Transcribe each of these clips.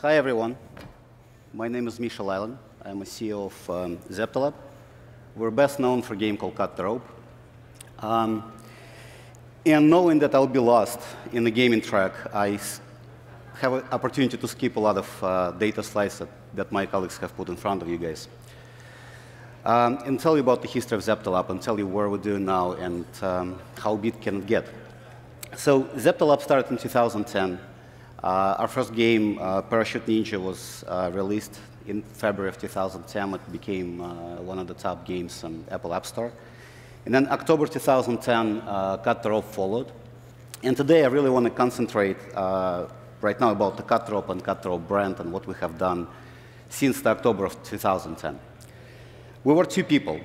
Hi, everyone. My name is Misha Lyalin. I'm a CEO of Zeptolab. We're best known for a game called Cut the Rope. And knowing that I'll be lost in the gaming track, I have an opportunity to skip a lot of data slides that my colleagues have put in front of you guys. And tell you about the history of Zeptolab and tell you where we're doing now and how big can it get. So Zeptolab started in 2010. Our first game, Parachute Ninja, was released in February of 2010. It became one of the top games on Apple App Store. And then October 2010, Cut the Rope followed. And today I really want to concentrate right now about the Cut the Rope and Cut the Rope brand and what we have done since the October of 2010. We were two people,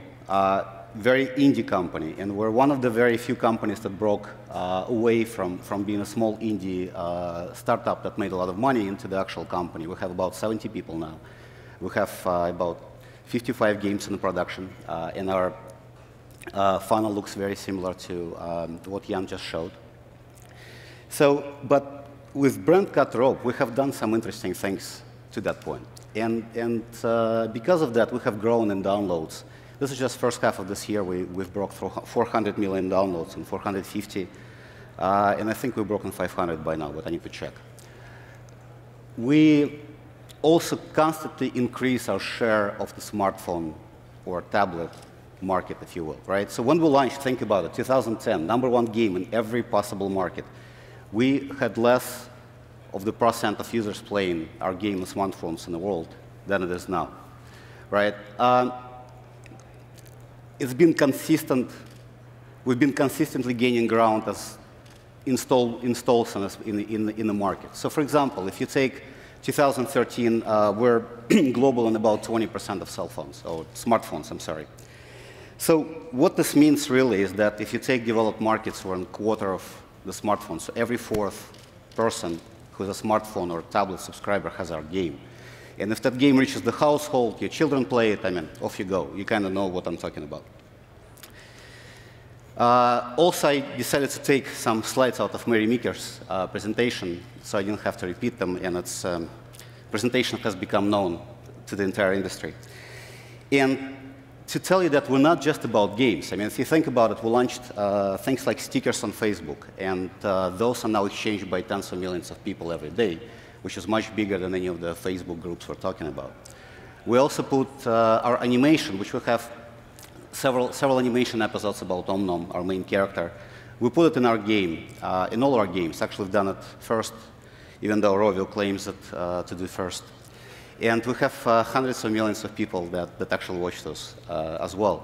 very indie company, and we're one of the very few companies that broke away from being a small indie startup that made a lot of money into the actual company. We have about 70 people now. We have about 55 games in production, and our funnel looks very similar to what Jan just showed. So, but with brand Cut the Rope, we have done some interesting things to that point. And because of that, we have grown in downloads. This is just first half of this year. We've broke through 400 million downloads and 450. And I think we've broken 500 by now, but I need to check. We also constantly increase our share of the smartphone or tablet market, if you will, right? So when we launched, think about it, 2010, #1 game in every possible market. We had less of the % of users playing our game on smartphones in the world than it is now, right? It's been consistent. We've been consistently gaining ground as installs in the market. So for example, if you take 2013, we're global in about 20% of cell phones, or smartphones, I'm sorry. So what this means really is that if you take developed markets, we're in a quarter of the smartphones. So every fourth person who has a smartphone or tablet subscriber has our game. And if that game reaches the household, your children play it, I mean, off you go. You kind of know what I'm talking about. Also, I decided to take some slides out of Mary Meeker's presentation, so I didn't have to repeat them, and its presentation has become known to the entire industry. And to tell you that we're not just about games. I mean, if you think about it, we launched things like stickers on Facebook, and those are now exchanged by tens of millions of people every day, which is much bigger than any of the Facebook groups we're talking about. We also put our animation, which we have several animation episodes about Om Nom, our main character. We put it in our game, in all our games. Actually, we've done it first, even though Rovio claims it to do first. And we have hundreds of millions of people that actually watch those as well.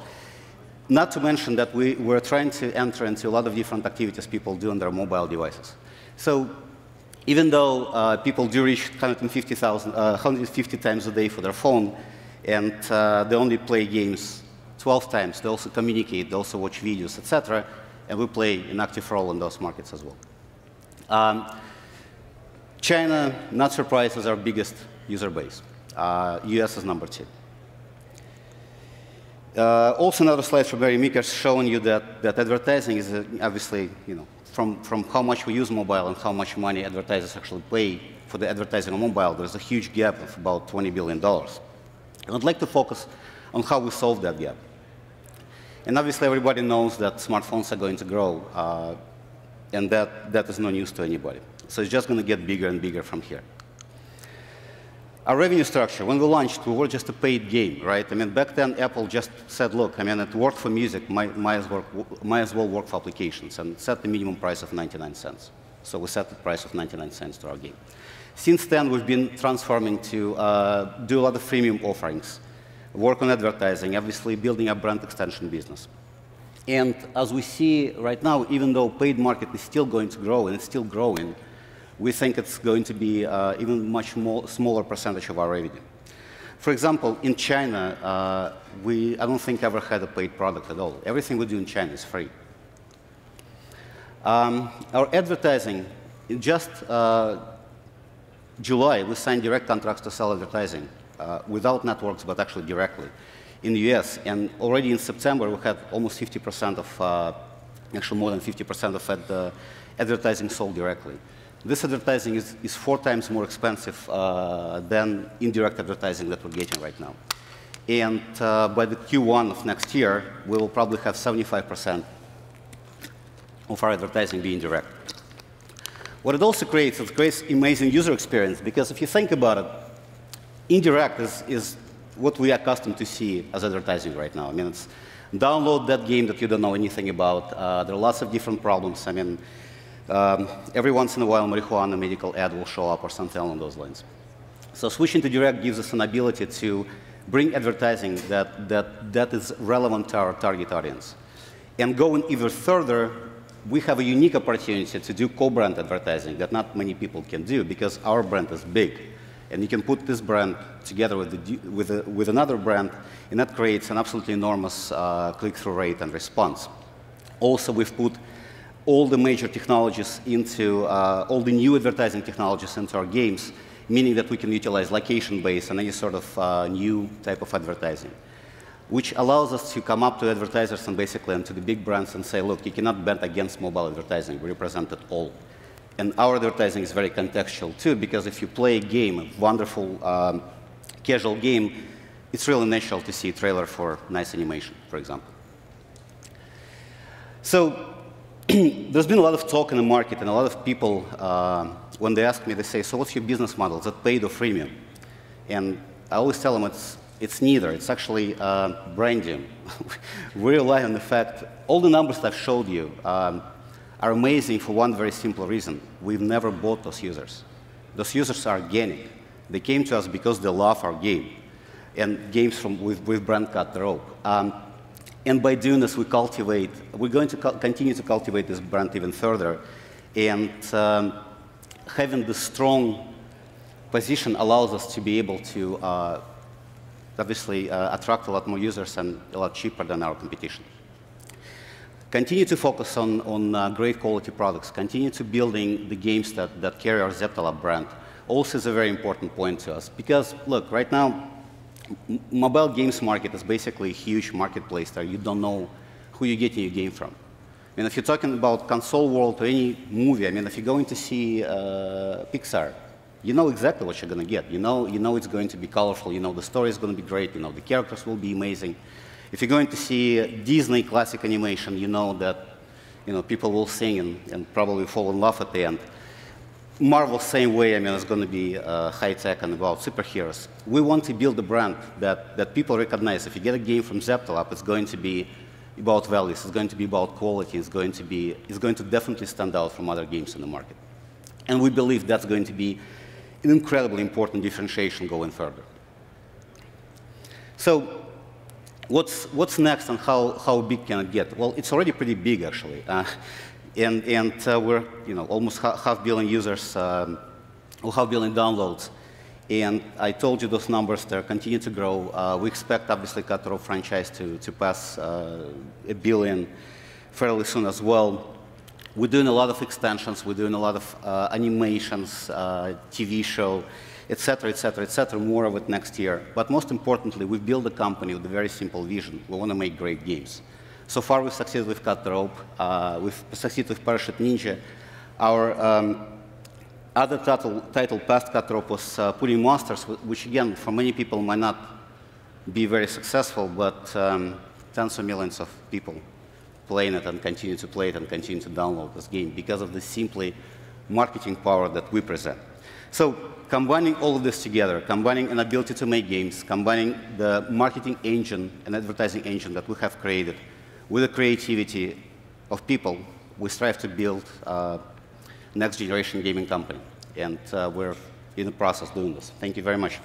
Not to mention that we're trying to enter into a lot of different activities people do on their mobile devices. So even though people do reach 150 times a day for their phone, and they only play games 12 times, they also communicate, they also watch videos, etc., and we play an active role in those markets as well. China, not surprised, is our biggest user base. US is #2. Also another slide from Barry Meeker showing you that advertising is obviously, you know, from how much we use mobile and how much money advertisers actually pay for the advertising on mobile, there's a huge gap of about $20 billion. And I'd like to focus on how we solve that gap. And obviously everybody knows that smartphones are going to grow, and that is no news to anybody. So it's just going to get bigger and bigger from here. Our revenue structure, when we launched, we were just a paid game, right? I mean, back then, Apple just said, look, I mean, it worked for music, might as well work for applications, and set the minimum price of 99 cents. So we set the price of 99 cents to our game. Since then, we've been transforming to do a lot of freemium offerings, work on advertising, obviously building a brand extension business. And as we see right now, even though paid market is still going to grow, and it's still growing, we think it's going to be even much smaller percentage of our revenue. For example, in China, I don't think ever had a paid product at all. Everything we do in China is free. Our advertising, in just July, we signed direct contracts to sell advertising without networks, but actually directly in the US. And already in September, we had almost 50% of, actually more than 50% of advertising sold directly this advertising is 4 times more expensive than indirect advertising that we're getting right now. And by the Q1 of next year, we will probably have 75% of our advertising being direct. What it also creates, it creates amazing user experience, because if you think about it, indirect is what we are accustomed to see as advertising right now. I mean, it's download that game that you don't know anything about. There are lots of different problems. I mean, every once in a while, marijuana medical ad will show up or something along those lines. So switching to direct gives us an ability to bring advertising that is relevant to our target audience. And going even further, we have a unique opportunity to do co-brand advertising that not many people can do, because our brand is big. And you can put this brand together with another brand, and that creates an absolutely enormous click-through rate and response. Also, we've put all the major technologies into, all the new advertising technologies into our games, meaning that we can utilize location-based and any sort of new type of advertising, which allows us to come up to advertisers and basically and to the big brands and say, look, you cannot bet against mobile advertising. We represent it all. And our advertising is very contextual, too, because if you play a game, a wonderful casual game, it's really natural to see a trailer for nice animation, for example. So there's been a lot of talk in the market, and a lot of people, when they ask me, they say, so what's your business model? Is it paid or freemium? And I always tell them it's neither. It's actually branding. We rely on the fact, all the numbers that I've showed you are amazing for one very simple reason. We've never bought those users. Those users are organic. They came to us because they love our game, and games with brand cut the rope. And by doing this, we're going to continue to cultivate this brand even further. And having this strong position allows us to be able to obviously attract a lot more users and a lot cheaper than our competition. Continue to focus on great quality products. Continue to building the games that carry our Zeptolab brand. Also is a very important point to us. Because, look, right now, mobile games market is basically a huge marketplace that you don't know who you're getting your game from. And if you're talking about console world or any movie, I mean, if you're going to see Pixar, you know exactly what you're going to get. You know it's going to be colorful. You know the story is going to be great. You know the characters will be amazing. If you're going to see Disney classic animation, you know that people will sing and probably fall in love at the end. Marvel, same way. I mean, it's going to be high tech and about superheroes. We want to build a brand that people recognize. If you get a game from Zeptolab, it's going to be about values. It's going to be about quality. It's going to definitely stand out from other games in the market. And we believe that's going to be an incredibly important differentiation going further. So what's next and how big can it get? Well, it's already pretty big, actually. And we're almost half billion users, or half billion downloads. And I told you those numbers, they continue to grow. We expect, obviously, Cut Rope franchise to pass 1 billion fairly soon as well. We're doing a lot of extensions. We're doing a lot of animations, TV show, et cetera, more of it next year. But most importantly, we've built a company with a very simple vision. We want to make great games. So far, we've succeeded with Cut the Rope. We've succeeded with Parachute Ninja. Our other title past Cut the Rope was Pudding Monsters, which, again, for many people might not be very successful, but tens of millions of people playing it and continue to play it and continue to download this game because of the simply marketing power that we present. So combining all of this together, combining an ability to make games, combining the marketing engine and advertising engine that we have created with the creativity of people, we strive to build a next generation gaming company. And we're in the process doing this. Thank you very much.